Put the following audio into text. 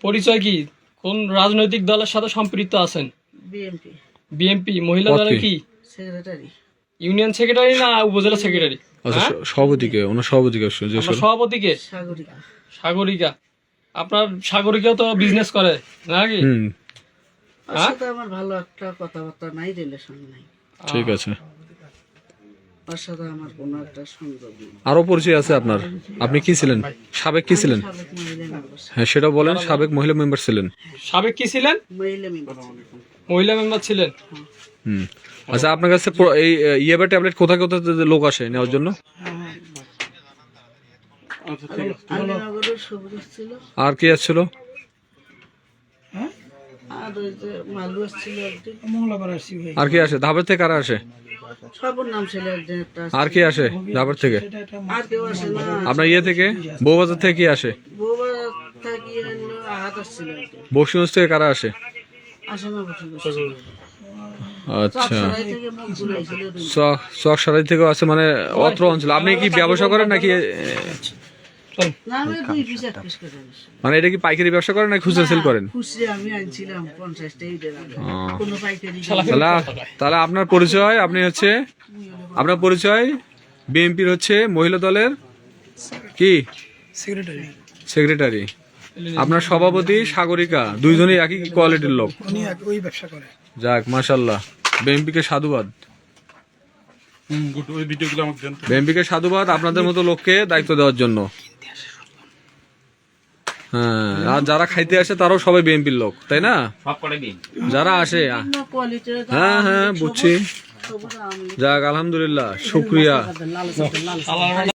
পরিচয় কি? কোন রাজনৈতিক দলের সাথে সম্পৃক্ত আছেন? বিএমপি বিএনপি। মহিলা পদ দলের কি? কি? সেক্রেটারি। ইউনিয়ন সেক্রেটারি না উপজেলা সেক্রেটারি? আচ্ছা, সভাপতিকে, ওনার সভাপতিকে আপনার সভাপতিকে? সাগরিকা। সাগরিকা। আপনার সাগরিকাও তো বিজনেস করে নাকি? ওর সাথে আমার ভালো একটা কথাবার্তা নাই, রিলেশন নাই। ঠিক আছে। ওর সাথে আমার কোনো একটা সংযোগ নেই। আরো পরিচয় আছে আপনার? আপনি কি ছিলেন? সাবেক কি ছিলেন? সাবেক মহিলা মেম্বার। হ্যাঁ, সেটা বলেন। সাবেক মহিলা মেম্বার ছিলেন। সাবেক কি ছিলেন? মহিলা মেম্বার ছিল। মহিলা মেম্বার ছিলেন। আচ্ছা, আপনার কাছে এই ইয়েবা ট্যাবলেট কোথায় কোথায় লোক আসে নেওয়ার জন্য? আলীনগরের সবুজ ছিল, আর কি আসছিল? আর ওই যে মালু আসছিল একদিন, আর কি আসে? ধাপের থেকে কারা আসে? সবর নাম ছিল একদিন একটা। আর কি আসে ধাপের থেকে? আর কেউ আসে না। আপনার ইয়ে থেকে, বউবাজার থেকে কি আসে? বউবা থাকি আহাত আসছিল একদিন। বক্সিগঞ্জ থেকে কারা আসে? আসে না বসে আচ্ছা, সরাই থেকে মুখ ঘুরাইছিল। চকসারাই থেকে আছে, মানে অত্র অঞ্চল। আপনি কি ব্যবসা করেন নাকি? না, আমি 2 পিস 1 পিস করে আনছি। মানে এটা কি পাইকারি ব্যবসা করেন নাকি খুচরা সেল করেন? খুচরা আমি আনছিলাম 50 টাকা ঈদের আগে। কোনো পাইকারি তাহলে আপনার পরিচয়, আপনি হচ্ছে, আপনার পরিচয় বিএনপির হচ্ছে মহিলা দলের কি সেক্রেটারি। আপনার সভাপতি সাগরিকা, দুইজনই একই কোয়ালিটির লোক। যাক, মাশাআল্লাহ, বিএনপিকে সাধুবাদ। বিএনপিকে সাধুবাদ আপনাদের মতো লোককে দায়িত্ব দেওয়ার জন্য। হ্যাঁ, আর যারা খাইতে আসে তারাও সবাই বিএনপির লোক, তাই না? যারা আসে, কোয়ালিটির। হ্যাঁ হ্যাঁ বুঝছি। যাক, আলহামদুলিল্লাহ, শুক্রিয়া।